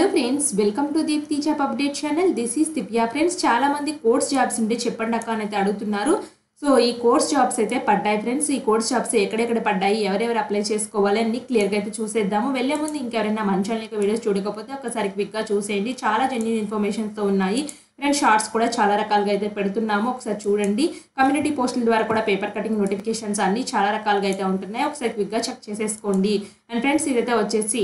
Hello friends, welcome to Deepthi job update channel. This is Divya. Friends, చాలా మంది course jobs ఉంటే చెప్పండి అక్క అని అయితే అడుగుతున్నారు. సో ఈ కోర్స్ జాబ్స్ అయితే పడ్డాయి ఫ్రెండ్స్. ఈ కోర్స్ జాబ్స్ ఎక్కడెక్కడ పడ్డాయి, ఎవరెవరు అప్లై చేసుకోవాలి అన్ని క్లియర్గా అయితే చూసేద్దాము. వెళ్ళే ముందు ఇంకెవరైనా మన ఛానల్ వీడియోస్ చూడకపోతే ఒకసారి క్విక్గా చూసేయండి. చాలా జెన్యూన్ ఇన్ఫర్మేషన్తో ఉన్నాయి ఫ్రెండ్స్. షార్ట్స్ కూడా చాలా రకాలుగా అయితే పెడుతున్నాము, ఒకసారి చూడండి. కమ్యూనిటీ పోస్టుల ద్వారా కూడా పేపర్ కటింగ్ నోటిఫికేషన్స్ అన్ని చాలా రకాలుగా అయితే ఉంటున్నాయి, ఒకసారి క్విక్గా చెక్ చేసేసుకోండి. అండ్ ఫ్రెండ్స్, ఇదైతే వచ్చేసి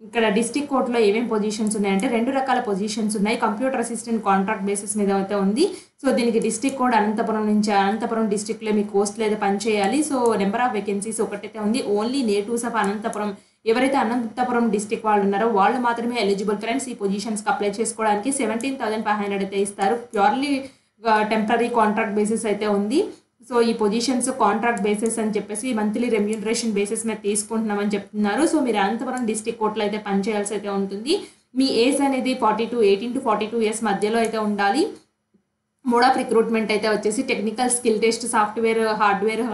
ఇక్కడ డిస్ట్రిక్ట్ కోర్టులో ఏమేమి పొజిషన్స్ ఉన్నాయంటే రెండు రకాల పొజిషన్స్ ఉన్నాయి. కంప్యూటర్ అసిస్టెంట్ కాంట్రాక్ట్ బేసిస్ మీద అయితే ఉంది. సో దీనికి డిస్ట్రిక్ట్ కోడ్ అనంతపురం నుంచి, అనంతపురం డిస్ట్రిక్ట్లో మీ పోస్టులు అయితే పనిచేయాలి. సో నెంబర్ ఆఫ్ వేకెన్సీస్ ఒకటైతే ఉంది. ఓన్లీ నేటివ్స్ ఆఫ్ అనంతపురం, ఎవరైతే అనంతపురం డిస్ట్రిక్ట్ వాళ్ళు ఉన్నారో వాళ్ళు మాత్రమే ఎలిజిబుల్ ఫ్రెండ్స్. ఈ పొజిషన్స్కి అప్లై చేసుకోవడానికి 17,500 అయితే ఇస్తారు. ప్యూర్లీ టెంపరీ కాంట్రాక్ట్ బేసిస్ అయితే ఉంది. సో ఈ పొజిషన్స్ కాంట్రాక్ట్ బేసిస్ అని చెప్పేసి మంత్లీ రెమ్యూనరేషన్ బేసిస్ మీద తీసుకుంటున్నామని చెప్తున్నారు. సో మీరు అనంతపురం డిస్ట్రిక్ట్ కోర్టులో అయితే పనిచేయాల్సి అయితే ఉంటుంది. మీ ఏజ్ అనేది 18 to 42 ఇయర్స్ మధ్యలో అయితే ఉండాలి. మోడ్ ఆఫ్ రిక్రూట్మెంట్ అయితే వచ్చేసి technical skill test, software, hardware,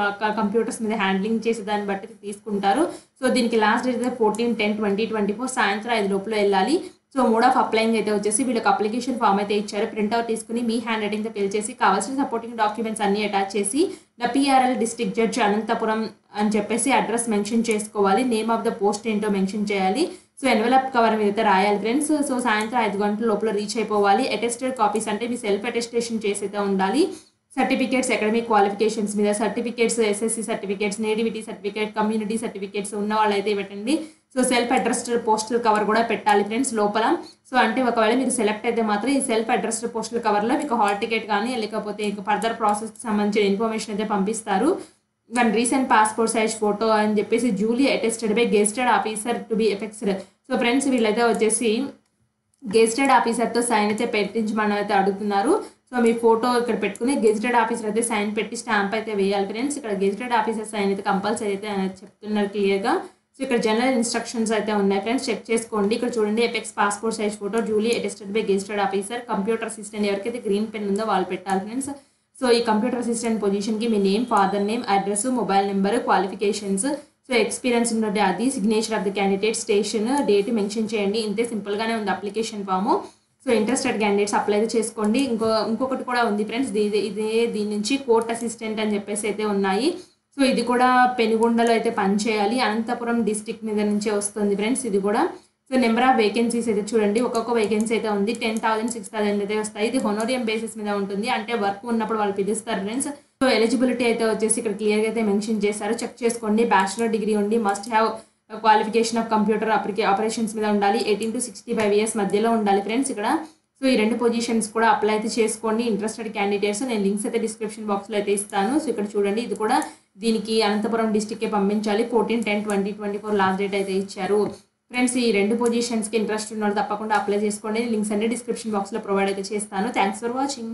computers మీద హ్యాండ్లింగ్ చేసే దాన్ని బట్టి తీసుకుంటారు. సో దీనికి లాస్ట్ డేట్ అయితే 14/10/2024 సాయంత్రం 5 లోపల వెళ్ళాలి. సో మోడ్ ఆఫ్ అప్లైయింగ్ అయితే వచ్చేసి వీళ్ళకి అప్లికేషన్ ఫామ్ అయితే ఇచ్చారు. ప్రింట్అవుట్ తీసుకుని మీ హ్యాండ్ రైటింగ్తో ఫిల్ చేసి కావాల్సిన సపోర్టింగ్ డాక్యుమెంట్స్ అన్ని అటాచ్ చేసి the PRL district judge Anantapur అని చెప్పేసి అడ్రస్ మెన్షన్ చేసుకోవాలి. నేమ్ ఆఫ్ ద పోస్ట్ ఏంటో మెన్షన్ చేయాలి. సో ఎన్వలప్ కవర్ మీద అయితే రాయాలి ఫ్రెండ్స్. సో సాయంత్రం 5 గంటల లోపల రీచ్ అయిపోవాలి. అటెస్టెడ్ కాపీస్ అంటే మీ సెల్ఫ్ అటెస్టేషన్ చేసి అయితే ఉండాలి. సర్టిఫికేట్స్, అకాడమిక్ క్వాలిఫికేషన్స్ మీద certificates, SSC certificates, nativity certificate, community certificates ఉన్న వాళ్ళు అయితే పెట్టండి. So self addressed postal cover కూడా పెట్టాలి ఫ్రెండ్స్ లోపల. సో అంటే ఒకవేళ మీరు సెలెక్ట్ అయితే మాత్రం ఈ సెల్ఫ్ అడ్రస్డ్ పోస్టల్ కవర్లో మీకు హాల్ టికెట్ కానీ లేకపోతే ఇంకా ఫర్దర్ ప్రాసెస్కి సంబంధించిన ఇన్ఫర్మేషన్ అయితే పంపిస్తారు. One recent passport size photo అని చెప్పేసి duly attested by gazetted officer to be affixed. So friends, వీళ్ళైతే వచ్చేసి గెజిటెడ్ ఆఫీసర్తో సైన్ అయితే పెట్టించమని అయితే అడుగుతున్నారు. సో మీ ఫోటో ఇక్కడ పెట్టుకుని గెజిటెడ్ ఆఫీసర్ అయితే సైన్ పెట్టి స్టాంప్ అయితే వేయాలి ఫ్రెండ్స్. ఇక్కడ గెజిటెడ్ ఆఫీసర్ సైన్ అయితే కంపల్సరీ అయితే చెప్తున్నారు క్లియర్గా. సో ఇక్కడ జనరల్ ఇన్స్ట్రక్షన్స్ అయితే ఉన్నాయి ఫ్రెండ్స్, చెక్ చేసుకోండి. ఇక్కడ చూడండి, affix passport size photo duly attested by gazetted officer, computer assistant ఎవరికైతే గ్రీన్ పెన్ ఉందో వాళ్ళు పెట్టాలి ఫ్రెండ్స్. సో ఈ కంప్యూటర్ అసిస్టెంట్ పొజిషన్కి మీ name, father name, address, mobile number, qualifications, so experience ఉన్నట్టు అది, signature of the candidate, station, date mention చేయండి. ఇంతే సింపుల్గానే ఉంది application form. So interested candidates apply అయితే చేసుకోండి. ఇంకొకటి కూడా ఉంది ఫ్రెండ్స్, దీని నుంచి కోర్ట్ అసిస్టెంట్ అని చెప్పేసి అయితే ఉన్నాయి. సో ఇది కూడా పెనుగొండలో అయితే పనిచేయాలి. అనంతపురం డిస్ట్రిక్ట్ మీద నుంచే వస్తుంది ఫ్రెండ్స్ ఇది కూడా. సో నెంబర్ ఆఫ్ వేకెన్సీస్ అయితే చూడండి, ఒక్కొక్క వేకెన్సీ అయితే ఉంది. 10,000, 6,000 అయితే వస్తాయి. ఇది హోనోరియం బేసిస్ మీద ఉంటుంది, అంటే వర్క్ ఉన్నప్పుడు వాళ్ళు పిలుస్తారు ఫ్రెండ్స్. సో ఎలిజిబిలిటీ అయితే వచ్చేసి ఇక్కడ క్లియర్గా అయితే మెన్షన్ చేశారు, చెక్ చేసుకోండి. బ్యాచిలర్ డిగ్రీ ఉండి, must have qualification of computer operations మీద ఉండాలి. 18 to 65 ఇయర్స్ మధ్యలో ఉండాలి ఫ్రెండ్స్ ఇక్కడ. సో ఈ రెండు పొజిషన్స్ కూడా అప్లై అయితే చేసుకోండి ఇంట్రెస్టెడ్ క్యాండిడేట్స్. నేను లింక్స్ అయితే డిస్క్రిప్షన్ బాక్స్లో అయితే ఇస్తాను. సో ఇక్కడ చూడండి, ఇది కూడా దీనికి అనంతపురం డిస్ట్రిక్ట్కే పంపించాలి. 14/10/2024 లాస్ట్ డేట్ అయితే ఇచ్చారు ఫ్రెండ్స్. ఈ రెండు పొజిషన్స్కి ఇంట్రెస్ట్ ఉన్న వాళ్ళు తప్పకుండా అప్లై చేసుకోండి. లింక్స్ అన్ని డిస్క్రిప్షన్ బాక్స్లో ప్రొవైడ్ అయితే చేస్తాను. Thanks for watching.